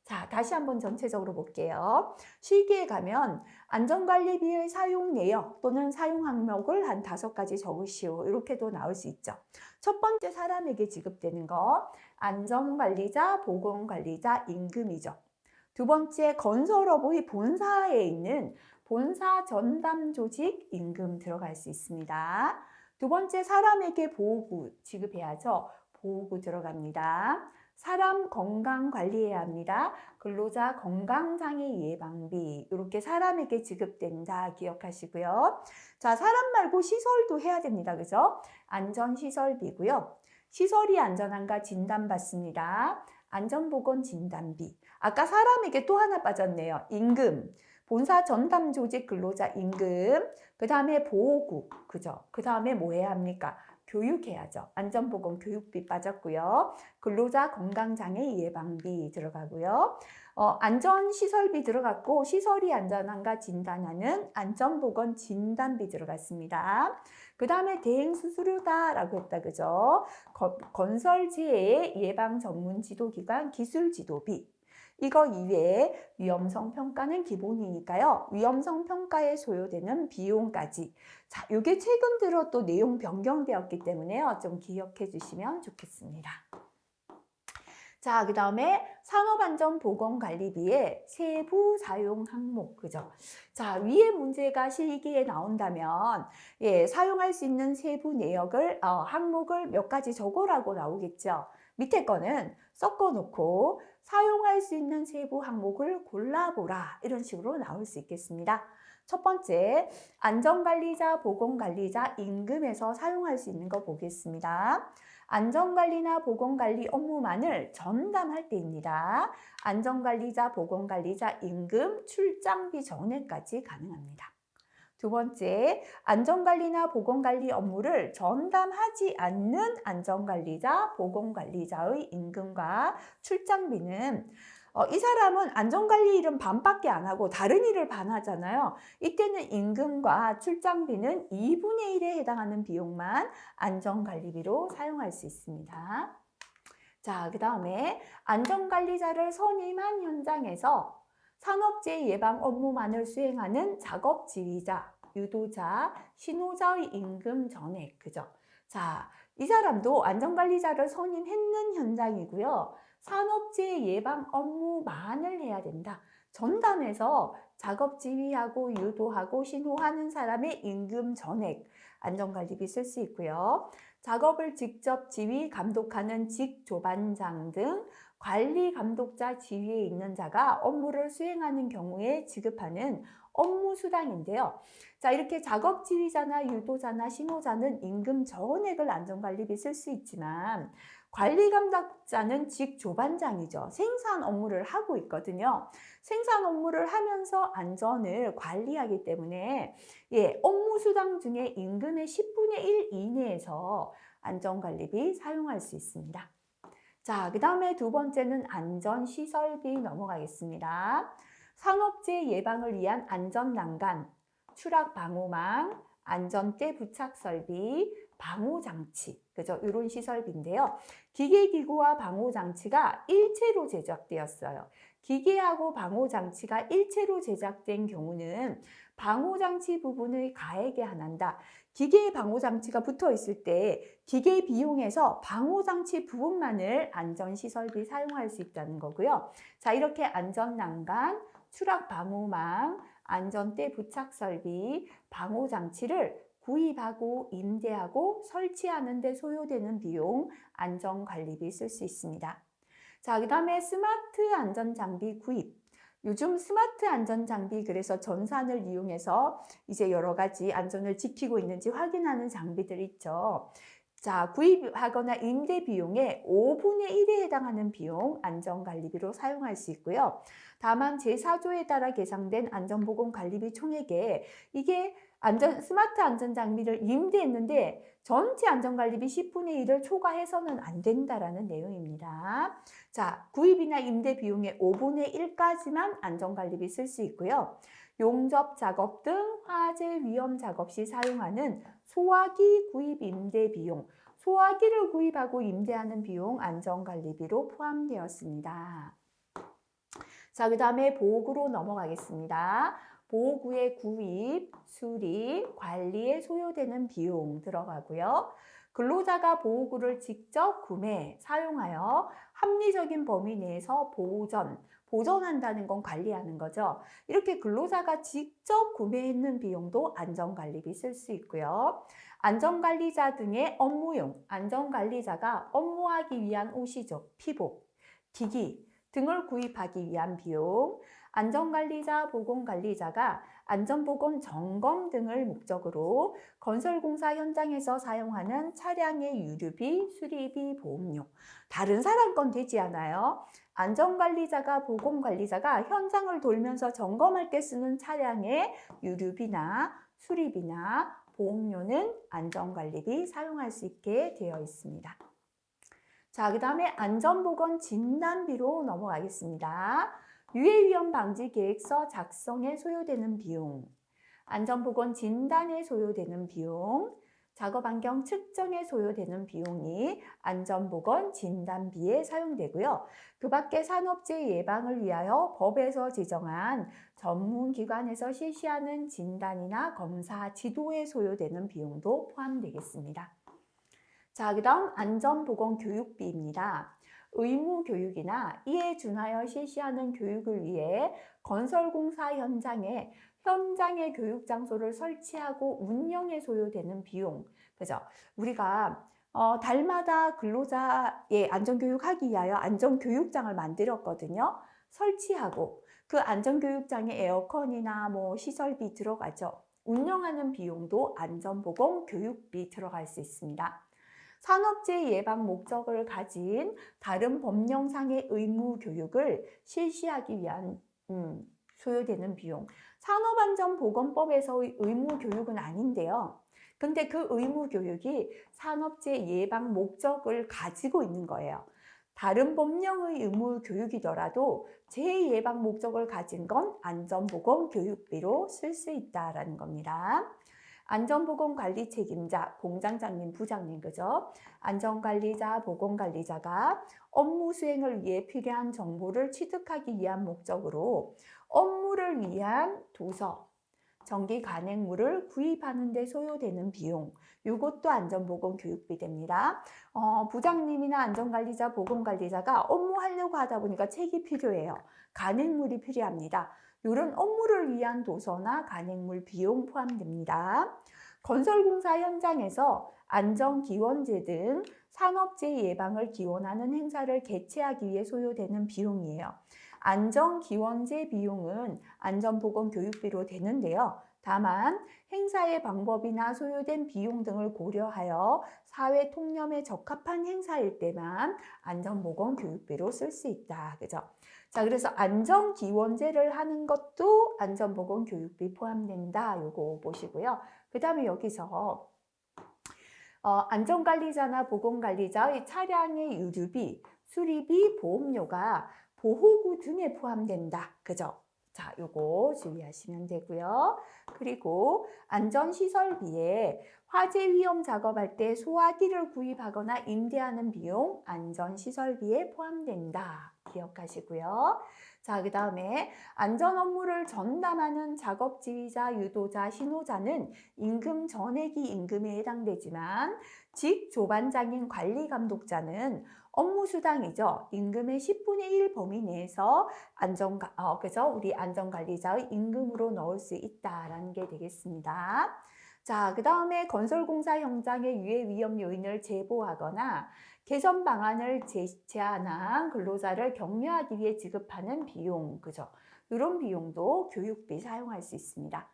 자, 다시 한번 전체적으로 볼게요. 실기에 가면 안전관리비의 사용 내역 또는 사용 항목을 한 5가지 적으시오. 이렇게도 나올 수 있죠. 첫 번째 사람에게 지급되는 거, 안전관리자, 보건관리자 임금이죠. 두 번째 건설업의 본사에 있는 본사 전담 조직 임금 들어갈 수 있습니다. 두 번째 사람에게 보호구 지급해야죠. 보호구 들어갑니다. 사람 건강 관리해야 합니다. 근로자 건강장애 예방비 이렇게 사람에게 지급된다 기억하시고요. 자, 사람 말고 시설도 해야 됩니다. 그죠? 안전시설비고요. 시설이 안전한가 진단받습니다. 안전보건진단비. 아까 사람에게 또 하나 빠졌네요. 임금. 본사 전담 조직 근로자 임금. 그 다음에 보호구. 그죠? 그 다음에 뭐 해야 합니까? 교육해야죠. 안전보건 교육비 빠졌고요. 근로자 건강장애 예방비 들어가고요. 안전시설비 들어갔고 시설이 안전한가 진단하는 안전보건 진단비 들어갔습니다. 그 다음에 대행수수료다라고 했다. 그죠? 건설재해 예방 전문 지도기관 기술 지도비. 이거 이외에 위험성 평가는 기본이니까요. 위험성 평가에 소요되는 비용까지. 자, 이게 최근 들어 또 내용 변경되었기 때문에요. 좀 기억해 주시면 좋겠습니다. 자, 그 다음에 산업안전보건관리비의 세부 사용 항목, 그죠? 자, 위에 문제가 실기에 나온다면, 사용할 수 있는 세부 내역을, 항목을 몇 가지 적으라고 나오겠죠? 밑에 거는 섞어놓고 사용할 수 있는 세부 항목을 골라보라. 이런 식으로 나올 수 있겠습니다. 첫 번째, 안전관리자, 보건관리자 임금에서 사용할 수 있는 거 보겠습니다. 안전관리나 보건관리 업무만을 전담할 때입니다. 안전관리자, 보건관리자 임금, 출장비 전액까지 가능합니다. 두 번째, 안전관리나 보건관리 업무를 전담하지 않는 안전관리자, 보건관리자의 임금과 출장비는 이 사람은 안전관리 일은 반밖에 안 하고 다른 일을 반 하잖아요. 이때는 임금과 출장비는 2분의 1에 해당하는 비용만 안전관리비로 사용할 수 있습니다. 자, 그 다음에 안전관리자를 선임한 현장에서 산업재해 예방 업무만을 수행하는 작업 지휘자, 유도자, 신호자의 임금 전액, 그죠? 자, 이 사람도 안전관리자를 선임했는 현장이고요. 산업재해 예방 업무만을 해야 된다. 전담해서 작업 지휘하고 유도하고 신호하는 사람의 임금 전액, 안전관리비 쓸 수 있고요. 작업을 직접 지휘, 감독하는 직조반장 등 관리 감독자 지위에 있는 자가 업무를 수행하는 경우에 지급하는 업무 수당인데요. 자, 이렇게 작업 지휘자나 유도자나 신호자는 임금 전액을 안전관리비 쓸 수 있지만 관리 감독자는 직조반장이죠. 생산 업무를 하고 있거든요. 생산 업무를 하면서 안전을 관리하기 때문에 업무 수당 중에 임금의 10분의 1 이내에서 안전관리비 사용할 수 있습니다. 자, 그 다음에 두 번째는 안전시설비 넘어가겠습니다. 산업재해 예방을 위한 안전난간, 추락방호망, 안전대 부착설비, 방호장치, 그죠? 이런 시설비인데요. 기계기구와 방호장치가 일체로 제작되었어요. 기계하고 방호장치가 일체로 제작된 경우는 방호장치 부분을 가액에 한한다. 기계 방호장치가 붙어 있을 때 기계 비용에서 방호장치 부분만을 안전시설비 사용할 수 있다는 거고요. 자, 이렇게 안전난간, 추락방호망, 안전대 부착설비, 방호장치를 구입하고 임대하고 설치하는 데 소요되는 비용, 안전관리비 쓸 수 있습니다. 자, 그 다음에 스마트 안전장비 구입. 요즘 스마트 안전 장비 그래서 전산을 이용해서 이제 여러 가지 안전을 지키고 있는지 확인하는 장비들이 있죠. 자, 구입하거나 임대 비용의 5분의 1에 해당하는 비용 안전관리비로 사용할 수 있고요. 다만 제4조에 따라 계상된 안전보건관리비 총액에 이게 스마트 안전 장비를 임대했는데 전체 안전관리비 10분의 1을 초과해서는 안 된다라는 내용입니다. 자, 구입이나 임대 비용의 5분의 1까지만 안전관리비 쓸 수 있고요. 용접 작업 등 화재 위험 작업 시 사용하는 소화기 구입 임대 비용, 소화기를 구입하고 임대하는 비용 안전관리비로 포함되었습니다. 자, 그 다음에 보호구로 넘어가겠습니다. 보호구의 구입, 수리, 관리에 소요되는 비용 들어가고요. 근로자가 보호구를 직접 구매, 사용하여 합리적인 범위 내에서 보존한다는 건 관리하는 거죠. 이렇게 근로자가 직접 구매했는 비용도 안전관리비 쓸 수 있고요. 안전관리자 등의 업무용, 안전관리자가 업무하기 위한 옷이죠. 피복, 기기 등을 구입하기 위한 비용, 안전관리자, 보건관리자가 안전보건 점검 등을 목적으로 건설공사 현장에서 사용하는 차량의 유류비, 수리비, 보험료. 다른 사람 건 되지 않아요. 안전관리자가, 보건관리자가 현장을 돌면서 점검할 때 쓰는 차량의 유류비나 수리비나 보험료는 안전관리비 사용할 수 있게 되어 있습니다. 자, 그 다음에 안전보건 진단비로 넘어가겠습니다. 유해위험 방지 계획서 작성에 소요되는 비용, 안전보건 진단에 소요되는 비용, 작업환경 측정에 소요되는 비용이 안전보건 진단비에 사용되고요. 그 밖에 산업재해 예방을 위하여 법에서 지정한 전문기관에서 실시하는 진단이나 검사, 지도에 소요되는 비용도 포함되겠습니다. 자, 그 다음 안전보건 교육비입니다. 의무교육이나 이에 준하여 실시하는 교육을 위해 건설공사 현장의 교육장소를 설치하고 운영에 소요되는 비용. 그죠? 우리가 달마다 근로자의 안전교육하기 위하여 안전교육장을 만들었거든요. 설치하고 그 안전교육장에 에어컨이나 시설비 들어가죠. 운영하는 비용도 안전보건 교육비 들어갈 수 있습니다. 산업재해 예방 목적을 가진 다른 법령상의 의무 교육을 실시하기 위한 소요되는 비용. 산업안전보건법에서의 의무 교육은 아닌데요. 근데 그 의무 교육이 산업재해 예방 목적을 가지고 있는 거예요. 다른 법령의 의무 교육이더라도 재해 예방 목적을 가진 건 안전보건 교육비로 쓸 수 있다라는 겁니다. 안전보건관리 책임자, 공장장님, 부장님, 그죠? 안전관리자, 보건관리자가 업무 수행을 위해 필요한 정보를 취득하기 위한 목적으로 업무를 위한 도서, 전기 간행물을 구입하는 데 소요되는 비용, 이것도 안전보건 교육비 됩니다. 부장님이나 안전관리자, 보건관리자가 업무하려고 하다 보니까 책이 필요해요. 간행물이 필요합니다. 이런 업무를 위한 도서나 간행물 비용 포함됩니다. 건설공사 현장에서 안전기원제 등 산업재해 예방을 기원하는 행사를 개최하기 위해 소요되는 비용이에요. 안전기원제 비용은 안전보건 교육비로 되는데요. 다만 행사의 방법이나 소요된 비용 등을 고려하여 사회 통념에 적합한 행사일 때만 안전보건 교육비로 쓸 수 있다. 그죠? 자, 그래서 안전기원제를 하는 것도 안전보건 교육비 포함된다. 요거 보시고요. 그 다음에 여기서 안전관리자나 보건관리자의 차량의 유류비, 수리비, 보험료가 보호구 등에 포함된다. 그죠? 자, 요거 주의하시면 되고요. 그리고 안전시설비에 화재 위험 작업할 때 소화기를 구입하거나 임대하는 비용 안전시설비에 포함된다. 기억하시고요. 자, 그 다음에 안전 업무를 전담하는 작업지휘자, 유도자, 신호자는 임금 전액이 임금에 해당되지만 직조반장인 관리감독자는 업무수당이죠. 임금의 10분의 1 범위 내에서 그래서 우리 안전관리자의 임금으로 넣을 수 있다라는 게 되겠습니다. 자, 그 다음에 건설공사 현장의 유해 위험 요인을 제보하거나 개선 방안을 제안한 근로자를 격려하기 위해 지급하는 비용, 그죠? 이런 비용도 교육비 사용할 수 있습니다.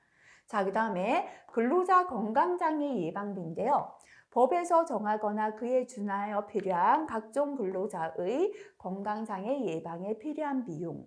자, 그 다음에 근로자 건강장애 예방비인데요. 법에서 정하거나 그에 준하여 필요한 각종 근로자의 건강장애 예방에 필요한 비용.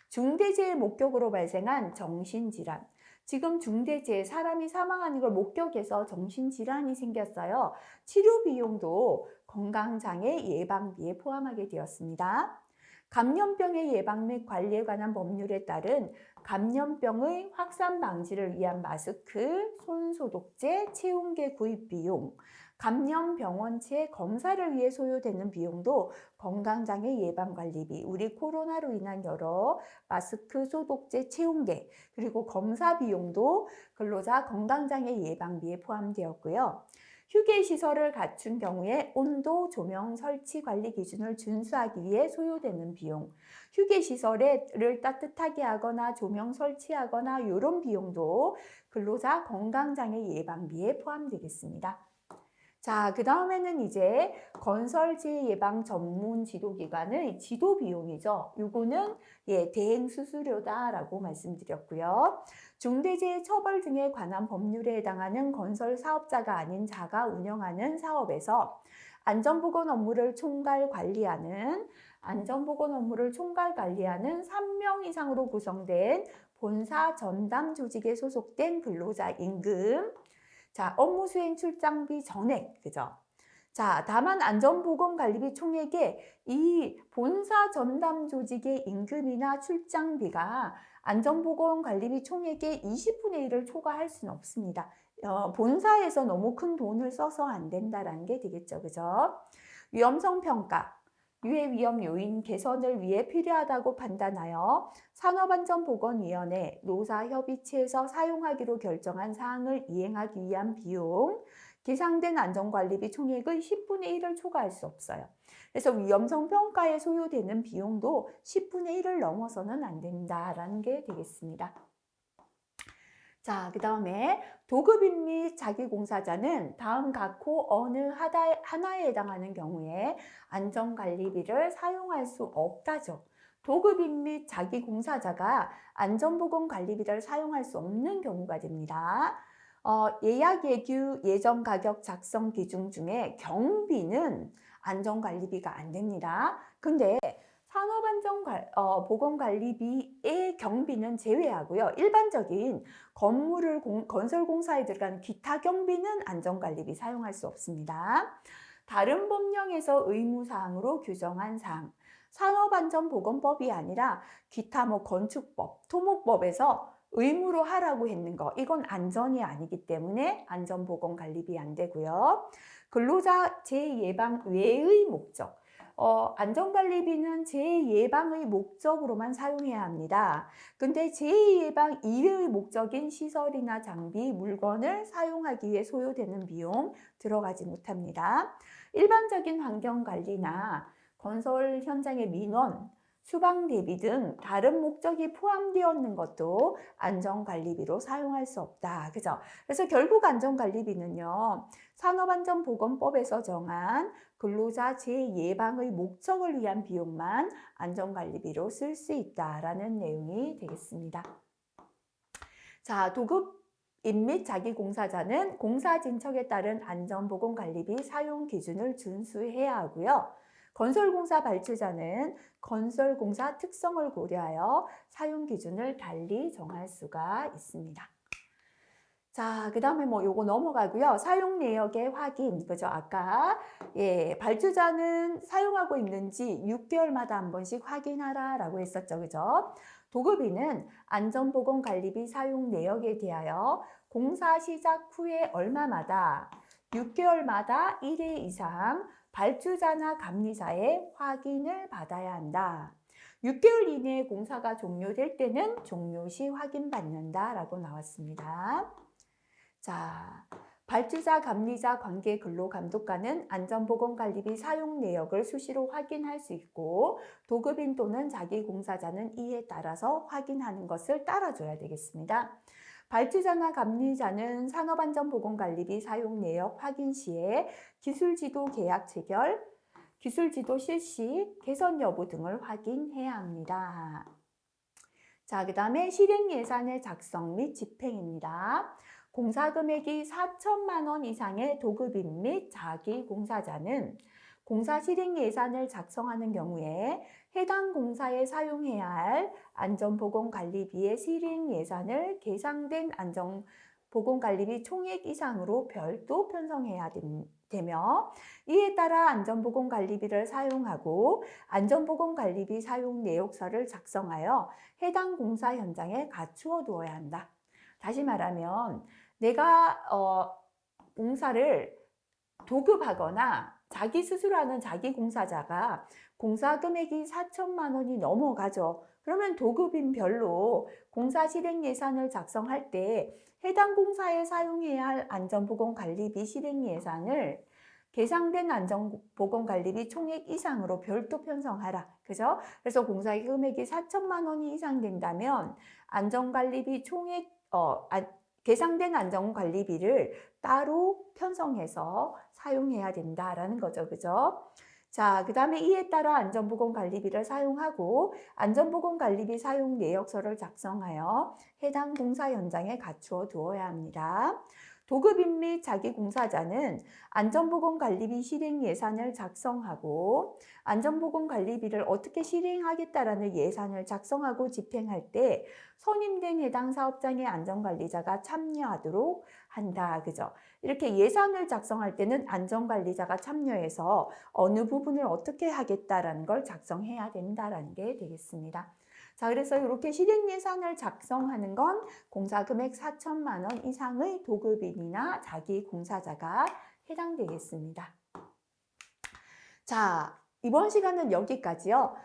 중대재해 목격으로 발생한 정신질환. 지금 중대재해, 사람이 사망하는 걸 목격해서 정신질환이 생겼어요. 치료 비용도 건강장애 예방비에 포함하게 되었습니다. 감염병의 예방 및 관리에 관한 법률에 따른 감염병의 확산 방지를 위한 마스크, 손소독제, 체온계 구입 비용, 감염병원체 검사를 위해 소요되는 비용도 건강장애 예방관리비, 우리 코로나로 인한 여러 마스크, 소독제, 체온계, 그리고 검사 비용도 근로자 건강장애 예방비에 포함되었고요. 휴게시설을 갖춘 경우에 온도, 조명, 설치 관리 기준을 준수하기 위해 소요되는 비용, 휴게시설을 따뜻하게 하거나 조명 설치하거나 이런 비용도 근로자 건강장애 예방비에 포함되겠습니다. 자, 그 다음에는 이제 건설재해 예방 전문 지도기관의 지도 비용이죠. 요거는 대행 수수료다라고 말씀드렸고요. 중대재해 처벌 등에 관한 법률에 해당하는 건설 사업자가 아닌 자가 운영하는 사업에서 안전보건 업무를 총괄 관리하는 3명 이상으로 구성된 본사 전담 조직에 소속된 근로자 임금. 자, 업무 수행 출장비 전액, 그죠? 자, 다만 안전보건관리비 총액에 이 본사 전담 조직의 임금이나 출장비가 안전보건관리비 총액의 20분의 1을 초과할 수는 없습니다. 본사에서 너무 큰 돈을 써서 안 된다라는 게 되겠죠, 그죠? 위험성 평가. 유해 위험 요인 개선을 위해 필요하다고 판단하여 산업안전보건위원회 노사협의체에서 사용하기로 결정한 사항을 이행하기 위한 비용, 계상된 안전관리비 총액의 10분의 1을 초과할 수 없어요. 그래서 위험성 평가에 소요되는 비용도 10분의 1을 넘어서는 안 된다라는 게 되겠습니다. 자, 그 다음에 도급인 및 자기공사자는 다음 각호 어느 하나에 해당하는 경우에 안전관리비를 사용할 수 없다죠. 도급인 및 자기공사자가 안전보건관리비를 사용할 수 없는 경우가 됩니다. 예약 예규 예정 가격 작성 기준 중에 경비는 안전관리비가 안 됩니다. 근데 산업안전보건관리비의 경비는 제외하고요. 일반적인 건설공사에 들어간 기타 경비는 안전관리비 사용할 수 없습니다. 다른 법령에서 의무사항으로 규정한 사항, 산업안전보건법이 아니라 기타 건축법, 토목법에서 의무로 하라고 했는 거, 이건 안전이 아니기 때문에 안전보건관리비 안 되고요. 근로자 재예방 외의 목적, 안전관리비는 재예방의 목적으로만 사용해야 합니다. 근데 재예방 이외의 목적인 시설이나 장비, 물건을 사용하기 위해 소요되는 비용 들어가지 못합니다. 일반적인 환경관리나 건설 현장의 민원, 수방 대비 등 다른 목적이 포함되었는 것도 안전관리비로 사용할 수 없다. 그죠? 그래서 결국 안전관리비는요, 산업안전보건법에서 정한 근로자 재예방의 목적을 위한 비용만 안전관리비로 쓸 수 있다라는 내용이 되겠습니다. 자, 도급인 및 자기공사자는 공사 진척에 따른 안전보건관리비 사용 기준을 준수해야 하고요. 건설공사 발주자는 건설공사 특성을 고려하여 사용 기준을 달리 정할 수가 있습니다. 자, 그 다음에 요거 넘어가고요. 사용 내역의 확인, 그죠? 아까, 발주자는 사용하고 있는지 6개월마다 한 번씩 확인하라 라고 했었죠. 그죠? 도급인은 안전보건관리비 사용 내역에 대하여 공사 시작 후에 얼마마다 6개월마다 1회 이상 발주자나 감리자의 확인을 받아야 한다. 6개월 이내에 공사가 종료될 때는 종료 시 확인받는다라고 나왔습니다. 자, 발주자, 감리자, 관계 근로감독관은 안전보건관리비 사용 내역을 수시로 확인할 수 있고 도급인 또는 자기공사자는 이에 따라서 확인하는 것을 따라줘야 되겠습니다. 발주자나 감리자는 산업안전보건관리비 사용 내역 확인 시에 기술지도 계약 체결, 기술지도 실시, 개선 여부 등을 확인해야 합니다. 자, 그 다음에 실행 예산의 작성 및 집행입니다. 공사 금액이 4천만 원 이상의 도급인 및 자기 공사자는 공사 실행 예산을 작성하는 경우에 해당 공사에 사용해야 할 안전보건관리비의 실행 예산을 계상된 안전보건관리비 총액 이상으로 별도 편성해야 되며 이에 따라 안전보건관리비를 사용하고 안전보건관리비 사용 내역서를 작성하여 해당 공사 현장에 갖추어 두어야 한다. 다시 말하면 내가 공사를 도급하거나 자기 스스로 하는 자기 공사자가 공사 금액이 4천만 원이 넘어가죠. 그러면 도급인 별로 공사 실행 예산을 작성할 때 해당 공사에 사용해야 할 안전보건관리비 실행 예산을 계상된 안전보건관리비 총액 이상으로 별도 편성하라. 그죠? 그래서 공사 금액이 4천만 원이 이상 된다면 안전관리비 총액, 계상된 안전관리비를 따로 편성해서 사용해야 된다라는 거죠. 그죠? 자, 그 다음에 이에 따라 안전보건관리비를 사용하고 안전보건관리비 사용 내역서를 작성하여 해당 공사 현장에 갖추어 두어야 합니다. 도급인 및 자기 공사자는 안전보건관리비 실행 예산을 작성하고 안전보건관리비를 어떻게 실행하겠다라는 예산을 작성하고 집행할 때 선임된 해당 사업장의 안전관리자가 참여하도록 한다. 그죠? 이렇게 예산을 작성할 때는 안전관리자가 참여해서 어느 부분을 어떻게 하겠다라는 걸 작성해야 된다라는 게 되겠습니다. 자, 그래서 이렇게 실행 예산을 작성하는 건 공사 금액 4천만 원 이상의 도급인이나 자기 공사자가 해당되겠습니다. 자, 이번 시간은 여기까지요.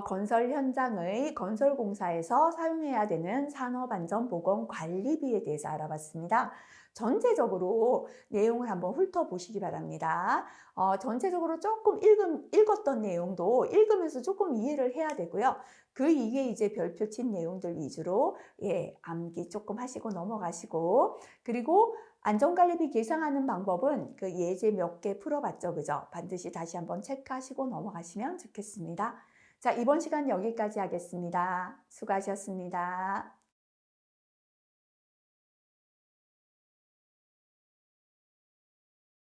건설 현장의 건설 공사에서 사용해야 되는 산업안전보건관리비에 대해서 알아봤습니다. 전체적으로 내용을 한번 훑어보시기 바랍니다. 전체적으로 조금 읽었던 내용도 읽으면서 조금 이해를 해야 되고요. 그 이게 이제 별표 친 내용들 위주로 암기 조금 하시고 넘어가시고, 그리고 안전관리비 계상하는 방법은 그 예제 몇 개 풀어봤죠. 그죠? 반드시 다시 한번 체크하시고 넘어가시면 좋겠습니다. 자, 이번 시간 여기까지 하겠습니다. 수고하셨습니다.